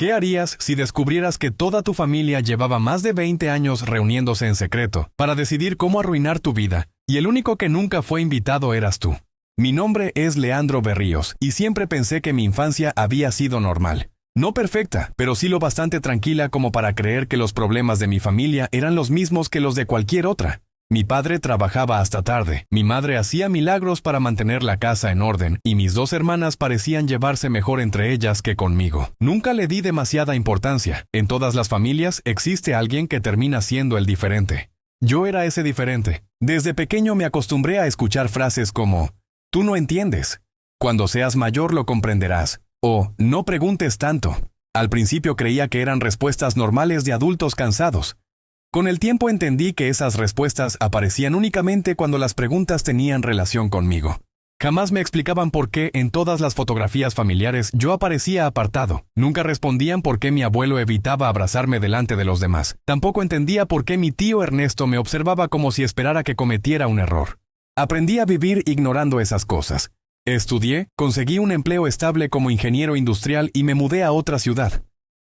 ¿Qué harías si descubrieras que toda tu familia llevaba más de 20 años reuniéndose en secreto para decidir cómo arruinar tu vida, y el único que nunca fue invitado eras tú? Mi nombre es Leandro Berríos, y siempre pensé que mi infancia había sido normal. No perfecta, pero sí lo bastante tranquila como para creer que los problemas de mi familia eran los mismos que los de cualquier otra. Mi padre trabajaba hasta tarde, mi madre hacía milagros para mantener la casa en orden, y mis dos hermanas parecían llevarse mejor entre ellas que conmigo. Nunca le di demasiada importancia. En todas las familias existe alguien que termina siendo el diferente. Yo era ese diferente. Desde pequeño me acostumbré a escuchar frases como: «Tú no entiendes. Cuando seas mayor lo comprenderás». O «No preguntes tanto». Al principio creía que eran respuestas normales de adultos cansados. Con el tiempo entendí que esas respuestas aparecían únicamente cuando las preguntas tenían relación conmigo. Jamás me explicaban por qué en todas las fotografías familiares yo aparecía apartado. Nunca respondían por qué mi abuelo evitaba abrazarme delante de los demás. Tampoco entendía por qué mi tío Ernesto me observaba como si esperara que cometiera un error. Aprendí a vivir ignorando esas cosas. Estudié, conseguí un empleo estable como ingeniero industrial y me mudé a otra ciudad.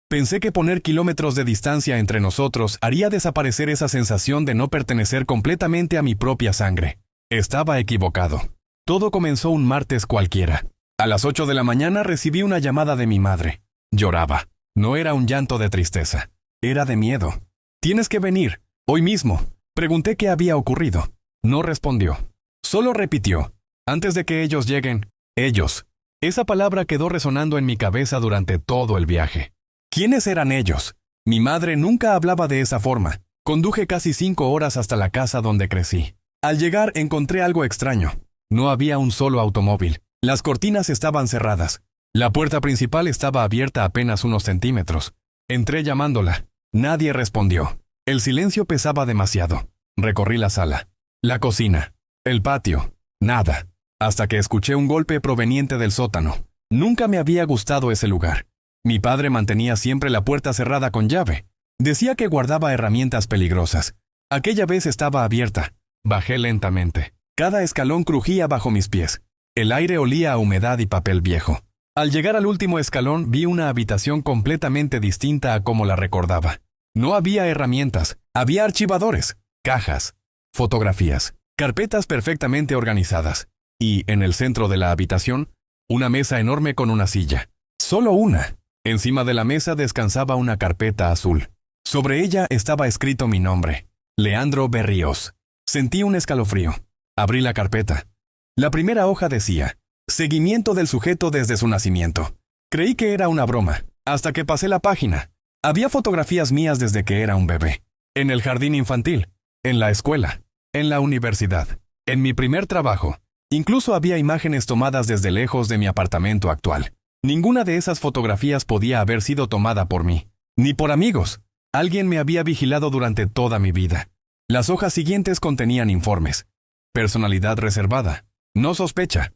Pensé que poner kilómetros de distancia entre nosotros haría desaparecer esa sensación de no pertenecer completamente a mi propia sangre. Estaba equivocado. Todo comenzó un martes cualquiera. A las 8 de la mañana recibí una llamada de mi madre. Lloraba. No era un llanto de tristeza. Era de miedo. «Tienes que venir, hoy mismo». Pregunté qué había ocurrido. No respondió. Solo repitió: «Antes de que ellos lleguen». Ellos. Esa palabra quedó resonando en mi cabeza durante todo el viaje. ¿Quiénes eran ellos? Mi madre nunca hablaba de esa forma. Conduje casi 5 horas hasta la casa donde crecí. Al llegar encontré algo extraño. No había un solo automóvil. Las cortinas estaban cerradas. La puerta principal estaba abierta apenas unos centímetros. Entré llamándola. Nadie respondió. El silencio pesaba demasiado. Recorrí la sala, la cocina, el patio. Nada. Hasta que escuché un golpe proveniente del sótano. Nunca me había gustado ese lugar. Mi padre mantenía siempre la puerta cerrada con llave. Decía que guardaba herramientas peligrosas. Aquella vez estaba abierta. Bajé lentamente. Cada escalón crujía bajo mis pies. El aire olía a humedad y papel viejo. Al llegar al último escalón vi una habitación completamente distinta a como la recordaba. No había herramientas. Había archivadores, cajas, fotografías, carpetas perfectamente organizadas. Y, en el centro de la habitación, una mesa enorme con una silla. Solo una. Encima de la mesa descansaba una carpeta azul. Sobre ella estaba escrito mi nombre: Leandro Berríos. Sentí un escalofrío. Abrí la carpeta. La primera hoja decía: seguimiento del sujeto desde su nacimiento. Creí que era una broma, hasta que pasé la página. Había fotografías mías desde que era un bebé. En el jardín infantil, en la escuela, en la universidad, en mi primer trabajo. Incluso había imágenes tomadas desde lejos de mi apartamento actual. Ninguna de esas fotografías podía haber sido tomada por mí, ni por amigos. Alguien me había vigilado durante toda mi vida. Las hojas siguientes contenían informes. Personalidad reservada. No sospecha.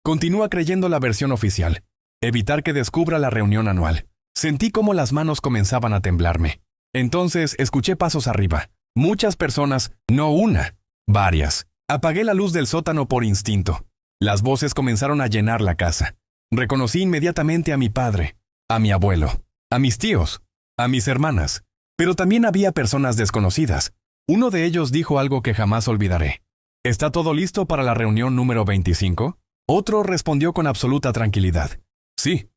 Continúa creyendo la versión oficial. Evitar que descubra la reunión anual. Sentí cómo las manos comenzaban a temblarme. Entonces escuché pasos arriba. Muchas personas, no una, varias. Apagué la luz del sótano por instinto. Las voces comenzaron a llenar la casa. Reconocí inmediatamente a mi padre, a mi abuelo, a mis tíos, a mis hermanas. Pero también había personas desconocidas. Uno de ellos dijo algo que jamás olvidaré. ¿Está todo listo para la reunión número 25? Otro respondió con absoluta tranquilidad. Sí.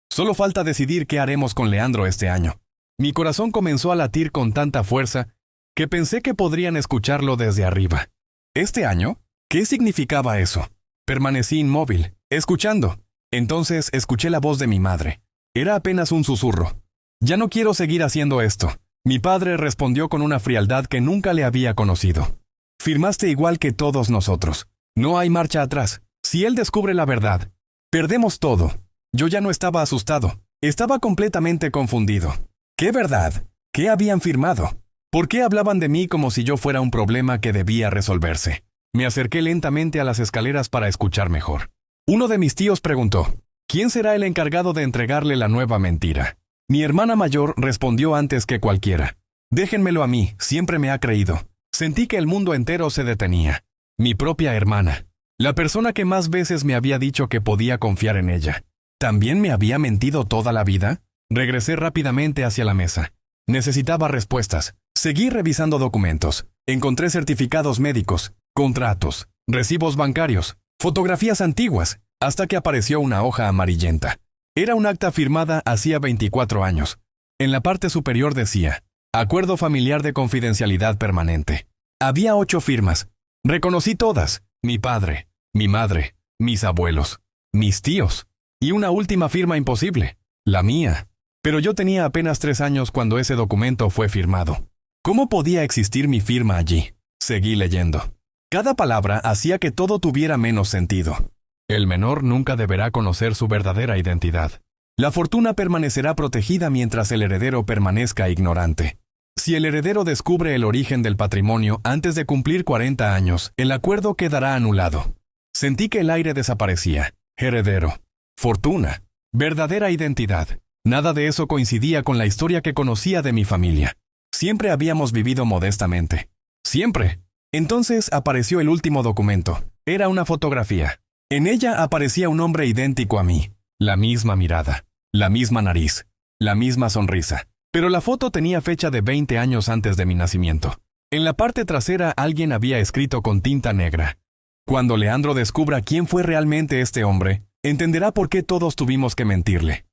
Solo falta decidir qué haremos con Leandro este año. Mi corazón comenzó a latir con tanta fuerza que pensé que podrían escucharlo desde arriba. ¿Este año? ¿Qué significaba eso? Permanecí inmóvil, escuchando. Entonces escuché la voz de mi madre. Era apenas un susurro. Ya no quiero seguir haciendo esto. Mi padre respondió con una frialdad que nunca le había conocido. Firmaste igual que todos nosotros. No hay marcha atrás. Si él descubre la verdad, perdemos todo. Yo ya no estaba asustado. Estaba completamente confundido. ¿Qué verdad? ¿Qué habían firmado? ¿Por qué hablaban de mí como si yo fuera un problema que debía resolverse? Me acerqué lentamente a las escaleras para escuchar mejor. Uno de mis tíos preguntó: ¿quién será el encargado de entregarle la nueva mentira? Mi hermana mayor respondió antes que cualquiera: déjenmelo a mí, siempre me ha creído. Sentí que el mundo entero se detenía. Mi propia hermana, la persona que más veces me había dicho que podía confiar en ella, ¿también me había mentido toda la vida? Regresé rápidamente hacia la mesa. Necesitaba respuestas. Seguí revisando documentos. Encontré certificados médicos, contratos, recibos bancarios, fotografías antiguas, hasta que apareció una hoja amarillenta. Era un acta firmada hacía 24 años. En la parte superior decía, Acuerdo familiar de confidencialidad permanente. Había 8 firmas. Reconocí todas. Mi padre, mi madre, mis abuelos, mis tíos. Y una última firma imposible, la mía. Pero yo tenía apenas 3 años cuando ese documento fue firmado. ¿Cómo podía existir mi firma allí? Seguí leyendo. Cada palabra hacía que todo tuviera menos sentido. El menor nunca deberá conocer su verdadera identidad. La fortuna permanecerá protegida mientras el heredero permanezca ignorante. Si el heredero descubre el origen del patrimonio antes de cumplir 40 años, el acuerdo quedará anulado. Sentí que el aire desaparecía. Heredero. Fortuna. Verdadera identidad. Nada de eso coincidía con la historia que conocía de mi familia. Siempre habíamos vivido modestamente. Siempre. Entonces apareció el último documento. Era una fotografía. En ella aparecía un hombre idéntico a mí. La misma mirada. La misma nariz. La misma sonrisa. Pero la foto tenía fecha de 20 años antes de mi nacimiento. En la parte trasera alguien había escrito con tinta negra. Cuando Leandro descubra quién fue realmente este hombre, entenderá por qué todos tuvimos que mentirle.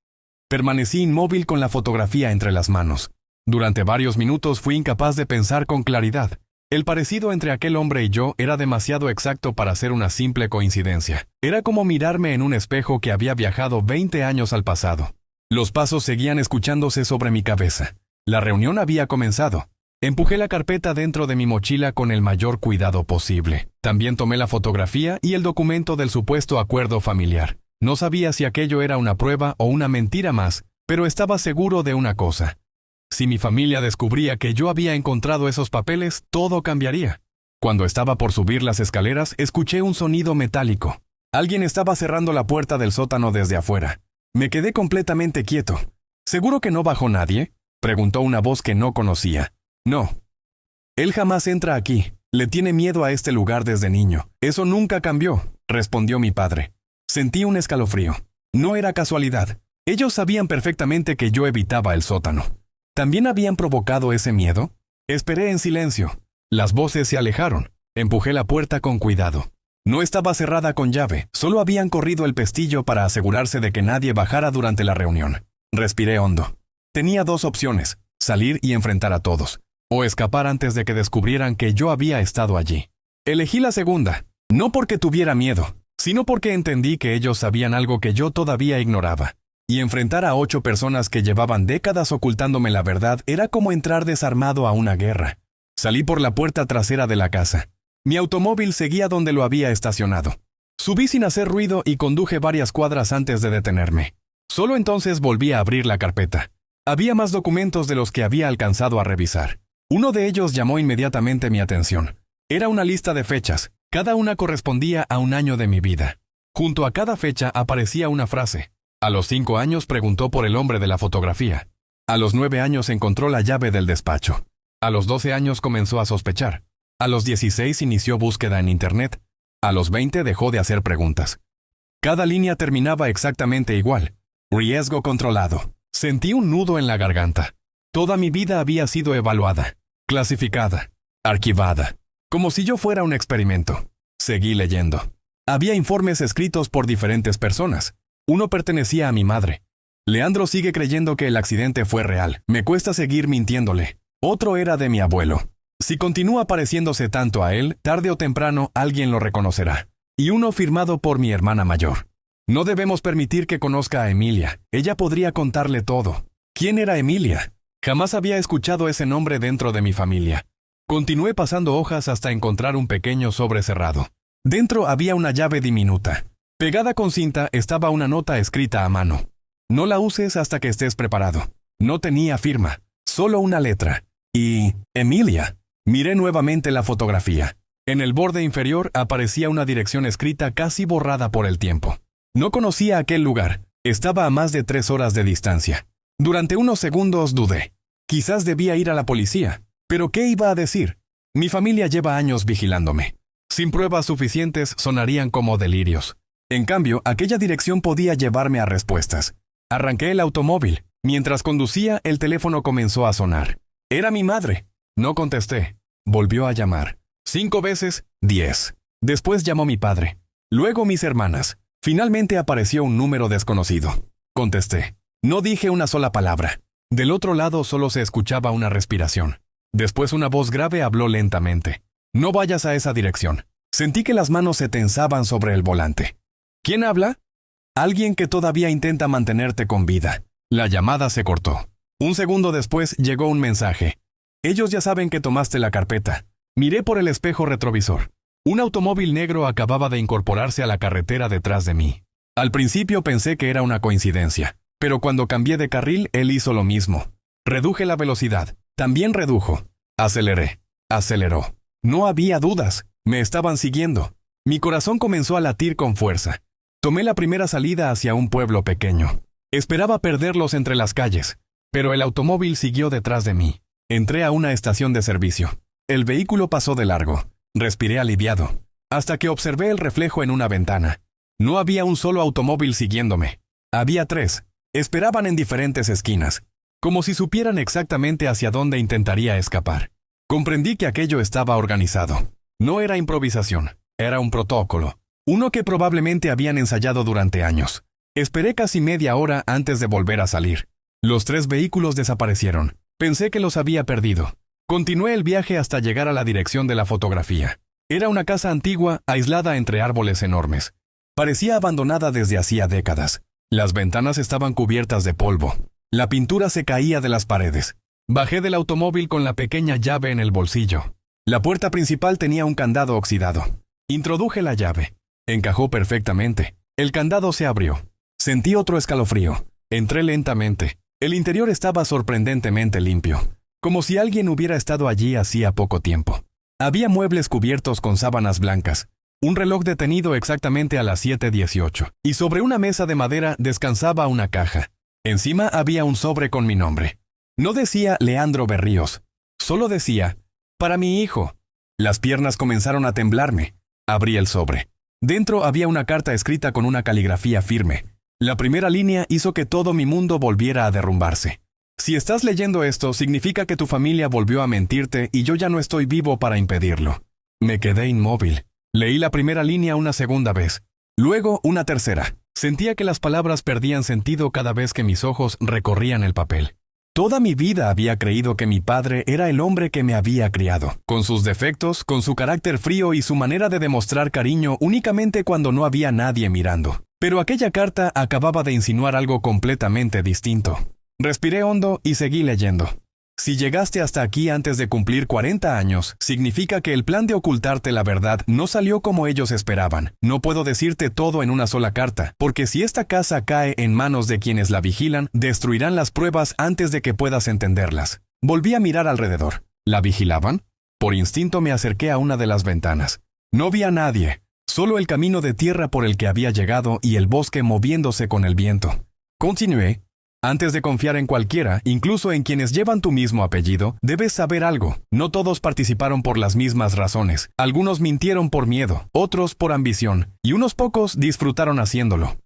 Permanecí inmóvil con la fotografía entre las manos. Durante varios minutos fui incapaz de pensar con claridad. El parecido entre aquel hombre y yo era demasiado exacto para ser una simple coincidencia. Era como mirarme en un espejo que había viajado 20 años al pasado. Los pasos seguían escuchándose sobre mi cabeza. La reunión había comenzado. Empujé la carpeta dentro de mi mochila con el mayor cuidado posible. También tomé la fotografía y el documento del supuesto acuerdo familiar. No sabía si aquello era una prueba o una mentira más, pero estaba seguro de una cosa. Si mi familia descubría que yo había encontrado esos papeles, todo cambiaría. Cuando estaba por subir las escaleras, escuché un sonido metálico. Alguien estaba cerrando la puerta del sótano desde afuera. Me quedé completamente quieto. ¿Seguro que no bajó nadie?, preguntó una voz que no conocía. No. Él jamás entra aquí. Le tiene miedo a este lugar desde niño. Eso nunca cambió, respondió mi padre. Sentí un escalofrío. No era casualidad. Ellos sabían perfectamente que yo evitaba el sótano. ¿También habían provocado ese miedo? Esperé en silencio. Las voces se alejaron. Empujé la puerta con cuidado. No estaba cerrada con llave, solo habían corrido el pestillo para asegurarse de que nadie bajara durante la reunión. Respiré hondo. Tenía 2 opciones, salir y enfrentar a todos, o escapar antes de que descubrieran que yo había estado allí. Elegí la segunda, no porque tuviera miedo, sino porque entendí que ellos sabían algo que yo todavía ignoraba. Y enfrentar a 8 personas que llevaban décadas ocultándome la verdad era como entrar desarmado a una guerra. Salí por la puerta trasera de la casa. Mi automóvil seguía donde lo había estacionado. Subí sin hacer ruido y conduje varias cuadras antes de detenerme. Solo entonces volví a abrir la carpeta. Había más documentos de los que había alcanzado a revisar. Uno de ellos llamó inmediatamente mi atención. Era una lista de fechas. Cada una correspondía a un año de mi vida. Junto a cada fecha aparecía una frase. A los 5 años preguntó por el hombre de la fotografía. A los 9 años encontró la llave del despacho. A los 12 años comenzó a sospechar. A los 16 inició búsqueda en Internet. A los 20 dejó de hacer preguntas. Cada línea terminaba exactamente igual. Riesgo controlado. Sentí un nudo en la garganta. Toda mi vida había sido evaluada, clasificada, archivada, como si yo fuera un experimento. Seguí leyendo. Había informes escritos por diferentes personas. Uno pertenecía a mi madre. Leandro sigue creyendo que el accidente fue real. Me cuesta seguir mintiéndole. Otro era de mi abuelo. Si continúa pareciéndose tanto a él, tarde o temprano alguien lo reconocerá. Y uno firmado por mi hermana mayor. No debemos permitir que conozca a Emilia. Ella podría contarle todo. ¿Quién era Emilia? Jamás había escuchado ese nombre dentro de mi familia. Continué pasando hojas hasta encontrar un pequeño sobre cerrado. Dentro había una llave diminuta. Pegada con cinta estaba una nota escrita a mano. No la uses hasta que estés preparado. No tenía firma, solo una letra. Y Emilia. Miré nuevamente la fotografía. En el borde inferior aparecía una dirección escrita casi borrada por el tiempo. No conocía aquel lugar. Estaba a más de 3 horas de distancia. Durante unos segundos dudé. Quizás debía ir a la policía. ¿Pero qué iba a decir? Mi familia lleva años vigilándome. Sin pruebas suficientes sonarían como delirios. En cambio, aquella dirección podía llevarme a respuestas. Arranqué el automóvil. Mientras conducía, el teléfono comenzó a sonar. Era mi madre. No contesté. Volvió a llamar. 5 veces, 10. Después llamó mi padre. Luego mis hermanas. Finalmente apareció un número desconocido. Contesté. No dije una sola palabra. Del otro lado solo se escuchaba una respiración. Después una voz grave habló lentamente. No vayas a esa dirección. Sentí que las manos se tensaban sobre el volante. ¿Quién habla? Alguien que todavía intenta mantenerte con vida. La llamada se cortó. Un segundo después llegó un mensaje. Ellos ya saben que tomaste la carpeta. Miré por el espejo retrovisor. Un automóvil negro acababa de incorporarse a la carretera detrás de mí. Al principio pensé que era una coincidencia, pero cuando cambié de carril, él hizo lo mismo. Reduje la velocidad. También redujo. Aceleré. Aceleró. No había dudas. Me estaban siguiendo. Mi corazón comenzó a latir con fuerza. Tomé la primera salida hacia un pueblo pequeño. Esperaba perderlos entre las calles, pero el automóvil siguió detrás de mí. Entré a una estación de servicio. El vehículo pasó de largo. Respiré aliviado, hasta que observé el reflejo en una ventana. No había un solo automóvil siguiéndome. Había 3. Esperaban en diferentes esquinas, como si supieran exactamente hacia dónde intentaría escapar. Comprendí que aquello estaba organizado. No era improvisación, era un protocolo, uno que probablemente habían ensayado durante años. Esperé casi media hora antes de volver a salir. Los 3 vehículos desaparecieron. Pensé que los había perdido. Continué el viaje hasta llegar a la dirección de la fotografía. Era una casa antigua, aislada entre árboles enormes. Parecía abandonada desde hacía décadas. Las ventanas estaban cubiertas de polvo. La pintura se caía de las paredes. Bajé del automóvil con la pequeña llave en el bolsillo. La puerta principal tenía un candado oxidado. Introduje la llave. Encajó perfectamente. El candado se abrió. Sentí otro escalofrío. Entré lentamente. El interior estaba sorprendentemente limpio, como si alguien hubiera estado allí hacía poco tiempo. Había muebles cubiertos con sábanas blancas, un reloj detenido exactamente a las 7:18, y sobre una mesa de madera descansaba una caja. Encima había un sobre con mi nombre. No decía Leandro Berríos, solo decía, para mi hijo. Las piernas comenzaron a temblarme. Abrí el sobre. Dentro había una carta escrita con una caligrafía firme. La primera línea hizo que todo mi mundo volviera a derrumbarse. Si estás leyendo esto, significa que tu familia volvió a mentirte y yo ya no estoy vivo para impedirlo. Me quedé inmóvil. Leí la primera línea una segunda vez. Luego una tercera. Sentía que las palabras perdían sentido cada vez que mis ojos recorrían el papel. Toda mi vida había creído que mi padre era el hombre que me había criado, con sus defectos, con su carácter frío y su manera de demostrar cariño únicamente cuando no había nadie mirando. Pero aquella carta acababa de insinuar algo completamente distinto. Respiré hondo y seguí leyendo. Si llegaste hasta aquí antes de cumplir 40 años, significa que el plan de ocultarte la verdad no salió como ellos esperaban. No puedo decirte todo en una sola carta, porque si esta casa cae en manos de quienes la vigilan, destruirán las pruebas antes de que puedas entenderlas. Volví a mirar alrededor. ¿La vigilaban? Por instinto me acerqué a una de las ventanas. No vi a nadie, solo el camino de tierra por el que había llegado y el bosque moviéndose con el viento. Continué. Antes de confiar en cualquiera, incluso en quienes llevan tu mismo apellido, debes saber algo. No todos participaron por las mismas razones. Algunos mintieron por miedo, otros por ambición, y unos pocos disfrutaron haciéndolo.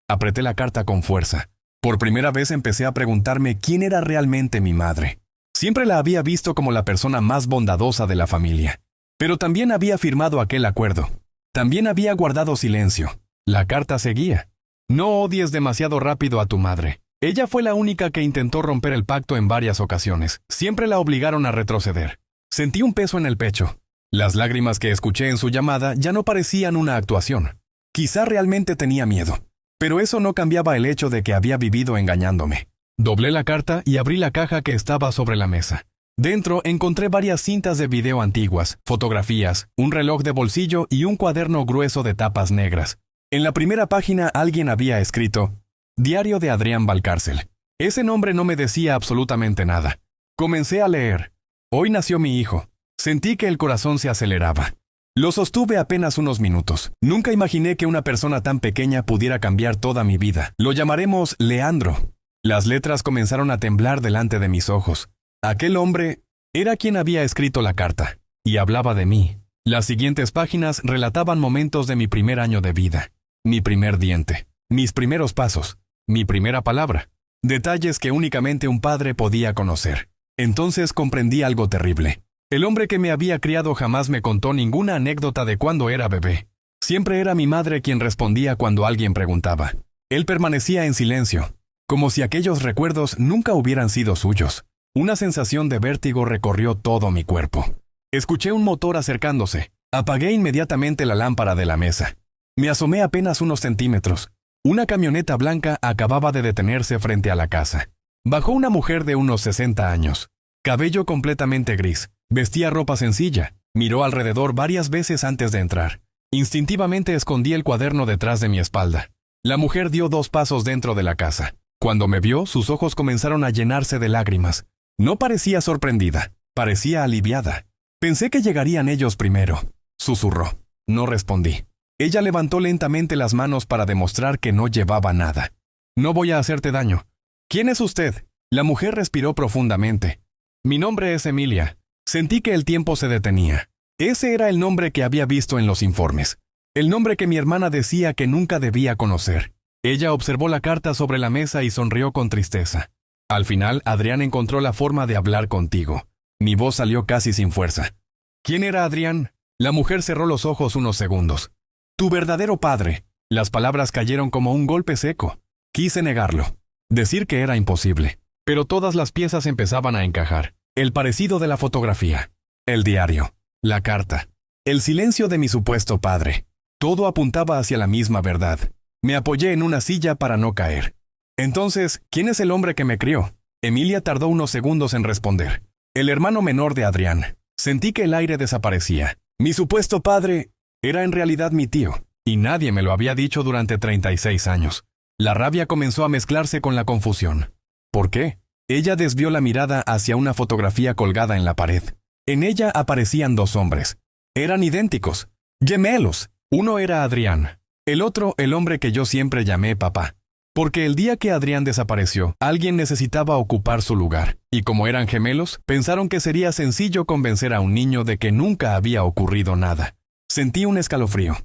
Apreté la carta con fuerza. Por primera vez empecé a preguntarme quién era realmente mi madre. Siempre la había visto como la persona más bondadosa de la familia. Pero también había firmado aquel acuerdo. También había guardado silencio. La carta seguía. No odies demasiado rápido a tu madre. Ella fue la única que intentó romper el pacto en varias ocasiones. Siempre la obligaron a retroceder. Sentí un peso en el pecho. Las lágrimas que escuché en su llamada ya no parecían una actuación. Quizá realmente tenía miedo. Pero eso no cambiaba el hecho de que había vivido engañándome. Doblé la carta y abrí la caja que estaba sobre la mesa. Dentro encontré varias cintas de video antiguas, fotografías, un reloj de bolsillo y un cuaderno grueso de tapas negras. En la primera página alguien había escrito: Diario de Adrián Valcárcel. Ese nombre no me decía absolutamente nada. Comencé a leer. Hoy nació mi hijo. Sentí que el corazón se aceleraba. Lo sostuve apenas unos minutos. Nunca imaginé que una persona tan pequeña pudiera cambiar toda mi vida. Lo llamaremos Leandro. Las letras comenzaron a temblar delante de mis ojos. Aquel hombre era quien había escrito la carta, y hablaba de mí. Las siguientes páginas relataban momentos de mi primer año de vida. Mi primer diente. Mis primeros pasos. Mi primera palabra. Detalles que únicamente un padre podía conocer. Entonces comprendí algo terrible. El hombre que me había criado jamás me contó ninguna anécdota de cuando era bebé. Siempre era mi madre quien respondía cuando alguien preguntaba. Él permanecía en silencio, como si aquellos recuerdos nunca hubieran sido suyos. Una sensación de vértigo recorrió todo mi cuerpo. Escuché un motor acercándose. Apagué inmediatamente la lámpara de la mesa. Me asomé apenas unos centímetros. Una camioneta blanca acababa de detenerse frente a la casa. Bajó una mujer de unos 60 años. Cabello completamente gris. Vestía ropa sencilla. Miró alrededor varias veces antes de entrar. Instintivamente escondí el cuaderno detrás de mi espalda. La mujer dio 2 pasos dentro de la casa. Cuando me vio, sus ojos comenzaron a llenarse de lágrimas. No parecía sorprendida. Parecía aliviada. Pensé que llegarían ellos primero. Susurró. No respondí. Ella levantó lentamente las manos para demostrar que no llevaba nada. No voy a hacerte daño. ¿Quién es usted? La mujer respiró profundamente. Mi nombre es Emilia. Sentí que el tiempo se detenía. Ese era el nombre que había visto en los informes. El nombre que mi hermana decía que nunca debía conocer. Ella observó la carta sobre la mesa y sonrió con tristeza. Al final, Adrián encontró la forma de hablar contigo. Mi voz salió casi sin fuerza. ¿Quién era Adrián? La mujer cerró los ojos unos segundos. Tu verdadero padre. Las palabras cayeron como un golpe seco. Quise negarlo. Decir que era imposible. Pero todas las piezas empezaban a encajar. El parecido de la fotografía. El diario. La carta. El silencio de mi supuesto padre. Todo apuntaba hacia la misma verdad. Me apoyé en una silla para no caer. Entonces, ¿quién es el hombre que me crió? Emilia tardó unos segundos en responder. El hermano menor de Adrián. Sentí que el aire desaparecía. Mi supuesto padre era en realidad mi tío, y nadie me lo había dicho durante 36 años. La rabia comenzó a mezclarse con la confusión. ¿Por qué? Ella desvió la mirada hacia una fotografía colgada en la pared. En ella aparecían 2 hombres. Eran idénticos. Gemelos. Uno era Adrián. El otro, el hombre que yo siempre llamé papá. Porque el día que Adrián desapareció, alguien necesitaba ocupar su lugar. Y como eran gemelos, pensaron que sería sencillo convencer a un niño de que nunca había ocurrido nada. Sentí un escalofrío.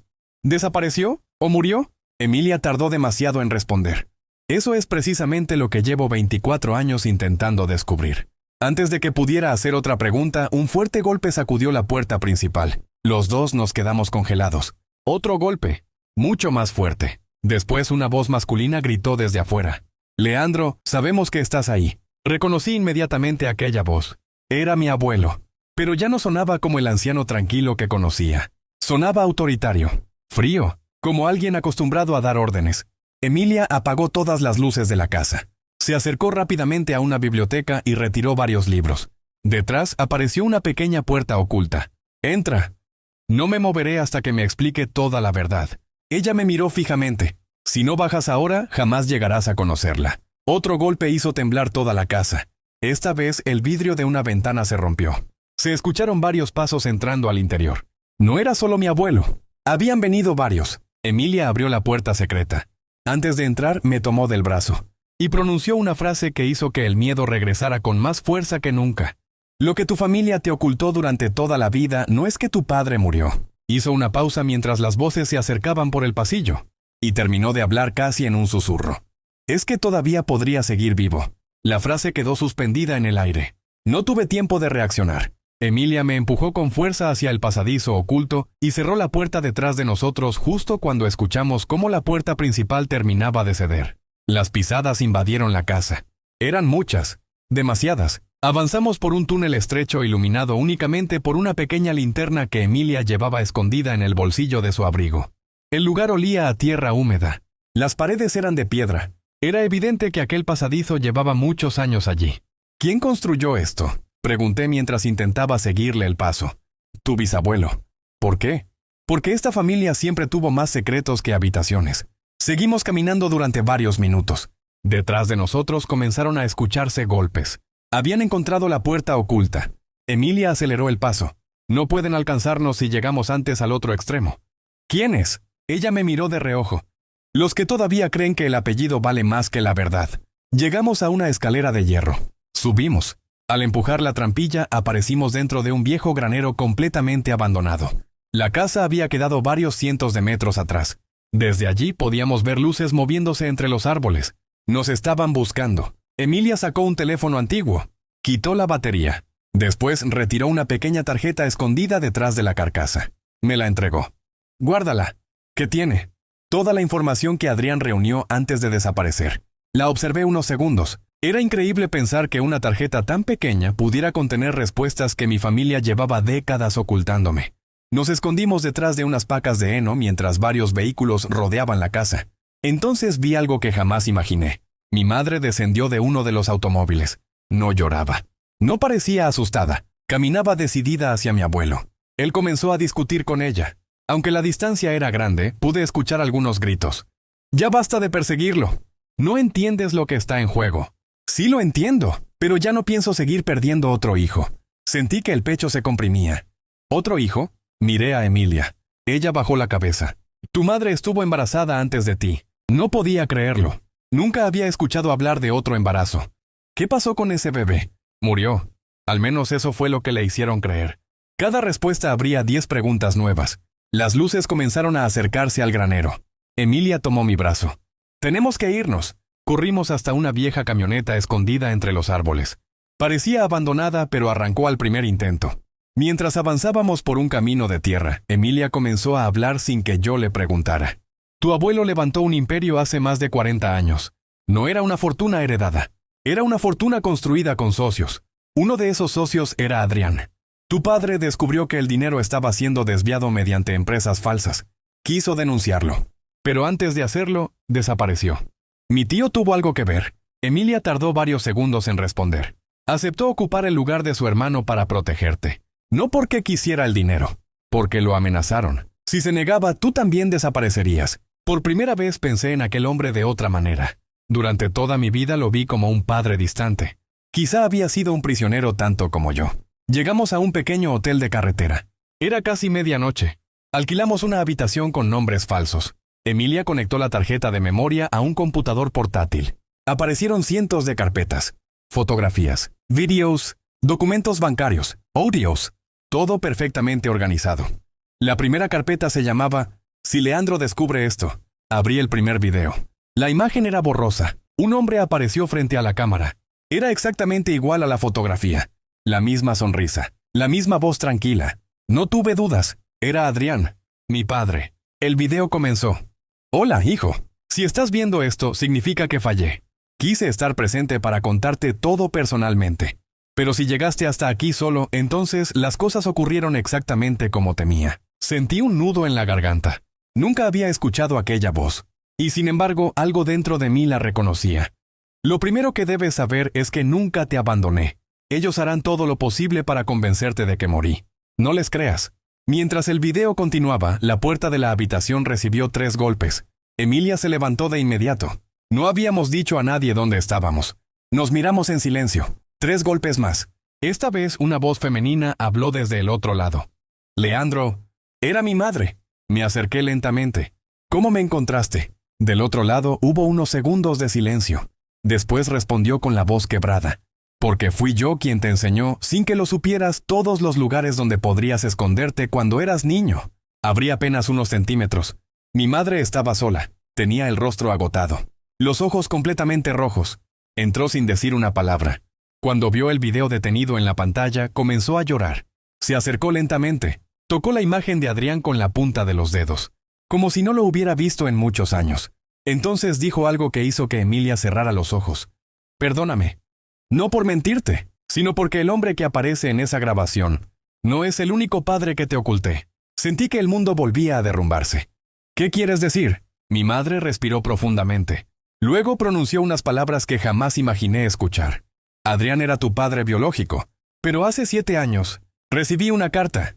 ¿Desapareció? ¿O murió? Emilia tardó demasiado en responder. Eso es precisamente lo que llevo 24 años intentando descubrir. Antes de que pudiera hacer otra pregunta, un fuerte golpe sacudió la puerta principal. Los 2 nos quedamos congelados. Otro golpe, mucho más fuerte. Después una voz masculina gritó desde afuera. Leandro, sabemos que estás ahí. Reconocí inmediatamente aquella voz. Era mi abuelo. Pero ya no sonaba como el anciano tranquilo que conocía. Sonaba autoritario, frío, como alguien acostumbrado a dar órdenes. Emilia apagó todas las luces de la casa. Se acercó rápidamente a una biblioteca y retiró varios libros. Detrás apareció una pequeña puerta oculta. Entra. No me moveré hasta que me explique toda la verdad. Ella me miró fijamente. Si no bajas ahora, jamás llegarás a conocerla. Otro golpe hizo temblar toda la casa. Esta vez el vidrio de una ventana se rompió. Se escucharon varios pasos entrando al interior. No era solo mi abuelo. Habían venido varios. Emilia abrió la puerta secreta. Antes de entrar, me tomó del brazo y pronunció una frase que hizo que el miedo regresara con más fuerza que nunca. Lo que tu familia te ocultó durante toda la vida no es que tu padre murió. Hizo una pausa mientras las voces se acercaban por el pasillo, y terminó de hablar casi en un susurro. Es que todavía podría seguir vivo. La frase quedó suspendida en el aire. No tuve tiempo de reaccionar. Emilia me empujó con fuerza hacia el pasadizo oculto y cerró la puerta detrás de nosotros justo cuando escuchamos cómo la puerta principal terminaba de ceder. Las pisadas invadieron la casa. Eran muchas, demasiadas. Avanzamos por un túnel estrecho iluminado únicamente por una pequeña linterna que Emilia llevaba escondida en el bolsillo de su abrigo. El lugar olía a tierra húmeda. Las paredes eran de piedra. Era evidente que aquel pasadizo llevaba muchos años allí. ¿Quién construyó esto?, pregunté mientras intentaba seguirle el paso. Tu bisabuelo. ¿Por qué? Porque esta familia siempre tuvo más secretos que habitaciones. Seguimos caminando durante varios minutos. Detrás de nosotros comenzaron a escucharse golpes. Habían encontrado la puerta oculta. Emilia aceleró el paso. No pueden alcanzarnos si llegamos antes al otro extremo. ¿Quiénes? Ella me miró de reojo. Los que todavía creen que el apellido vale más que la verdad. Llegamos a una escalera de hierro. Subimos. Al empujar la trampilla, aparecimos dentro de un viejo granero completamente abandonado. La casa había quedado varios cientos de metros atrás. Desde allí podíamos ver luces moviéndose entre los árboles. Nos estaban buscando. Emilia sacó un teléfono antiguo. Quitó la batería. Después retiró una pequeña tarjeta escondida detrás de la carcasa. Me la entregó. Guárdala. ¿Qué tiene? Toda la información que Adrián reunió antes de desaparecer. La observé unos segundos. Era increíble pensar que una tarjeta tan pequeña pudiera contener respuestas que mi familia llevaba décadas ocultándome. Nos escondimos detrás de unas pacas de heno mientras varios vehículos rodeaban la casa. Entonces vi algo que jamás imaginé. Mi madre descendió de uno de los automóviles. No lloraba. No parecía asustada. Caminaba decidida hacia mi abuelo. Él comenzó a discutir con ella. Aunque la distancia era grande, pude escuchar algunos gritos. «Ya basta de perseguirlo. No entiendes lo que está en juego». «Sí lo entiendo, pero ya no pienso seguir perdiendo otro hijo». Sentí que el pecho se comprimía. «¿Otro hijo?» Miré a Emilia. Ella bajó la cabeza. «Tu madre estuvo embarazada antes de ti». No podía creerlo. Nunca había escuchado hablar de otro embarazo. ¿Qué pasó con ese bebé? Murió. Al menos eso fue lo que le hicieron creer. Cada respuesta abría 10 preguntas nuevas. Las luces comenzaron a acercarse al granero. Emilia tomó mi brazo. «Tenemos que irnos». Corrimos hasta una vieja camioneta escondida entre los árboles. Parecía abandonada, pero arrancó al primer intento. Mientras avanzábamos por un camino de tierra, Emilia comenzó a hablar sin que yo le preguntara. «Tu abuelo levantó un imperio hace más de 40 años. No era una fortuna heredada. Era una fortuna construida con socios. Uno de esos socios era Adrián. Tu padre descubrió que el dinero estaba siendo desviado mediante empresas falsas. Quiso denunciarlo. Pero antes de hacerlo, desapareció. ¿Mi tío tuvo algo que ver?» Emilia tardó varios segundos en responder. «Aceptó ocupar el lugar de su hermano para protegerte. No porque quisiera el dinero, porque lo amenazaron. Si se negaba, tú también desaparecerías». Por primera vez pensé en aquel hombre de otra manera. Durante toda mi vida lo vi como un padre distante. Quizá había sido un prisionero tanto como yo. Llegamos a un pequeño hotel de carretera. Era casi medianoche. Alquilamos una habitación con nombres falsos. Emilia conectó la tarjeta de memoria a un computador portátil. Aparecieron cientos de carpetas. Fotografías, videos, documentos bancarios, audios. Todo perfectamente organizado. La primera carpeta se llamaba «Si Leandro descubre esto». Abrí el primer video. La imagen era borrosa. Un hombre apareció frente a la cámara. Era exactamente igual a la fotografía. La misma sonrisa. La misma voz tranquila. No tuve dudas. Era Adrián, mi padre. El video comenzó. «Hola, hijo. Si estás viendo esto, significa que fallé. Quise estar presente para contarte todo personalmente. Pero si llegaste hasta aquí solo, entonces las cosas ocurrieron exactamente como temía». Sentí un nudo en la garganta. Nunca había escuchado aquella voz. Y sin embargo, algo dentro de mí la reconocía. «Lo primero que debes saber es que nunca te abandoné. Ellos harán todo lo posible para convencerte de que morí. No les creas». Mientras el video continuaba, la puerta de la habitación recibió 3 golpes. Emilia se levantó de inmediato. No habíamos dicho a nadie dónde estábamos. Nos miramos en silencio. 3 golpes más. Esta vez una voz femenina habló desde el otro lado. «Leandro». Era mi madre. Me acerqué lentamente. «¿Cómo me encontraste?» Del otro lado hubo unos segundos de silencio. Después respondió con la voz quebrada. «Porque fui yo quien te enseñó, sin que lo supieras, todos los lugares donde podrías esconderte cuando eras niño». Abrí apenas unos centímetros. Mi madre estaba sola. Tenía el rostro agotado. Los ojos completamente rojos. Entró sin decir una palabra. Cuando vio el video detenido en la pantalla, comenzó a llorar. Se acercó lentamente. Tocó la imagen de Adrián con la punta de los dedos, como si no lo hubiera visto en muchos años. Entonces dijo algo que hizo que Emilia cerrara los ojos. «Perdóname. No por mentirte, sino porque el hombre que aparece en esa grabación no es el único padre que te oculté». Sentí que el mundo volvía a derrumbarse. «¿Qué quieres decir?» Mi madre respiró profundamente. Luego pronunció unas palabras que jamás imaginé escuchar. «Adrián era tu padre biológico, pero hace 7 años recibí una carta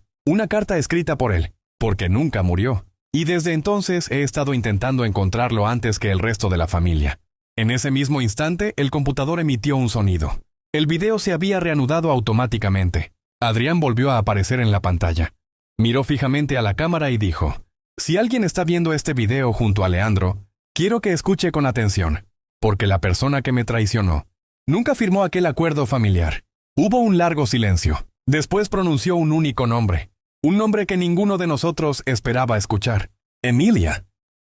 escrita por él, porque nunca murió. Y desde entonces he estado intentando encontrarlo antes que el resto de la familia». En ese mismo instante, el computador emitió un sonido. El video se había reanudado automáticamente. Adrián volvió a aparecer en la pantalla. Miró fijamente a la cámara y dijo: «Si alguien está viendo este video junto a Leandro, quiero que escuche con atención, porque la persona que me traicionó nunca firmó aquel acuerdo familiar». Hubo un largo silencio. Después pronunció un único nombre. Un nombre que ninguno de nosotros esperaba escuchar. «Emilia».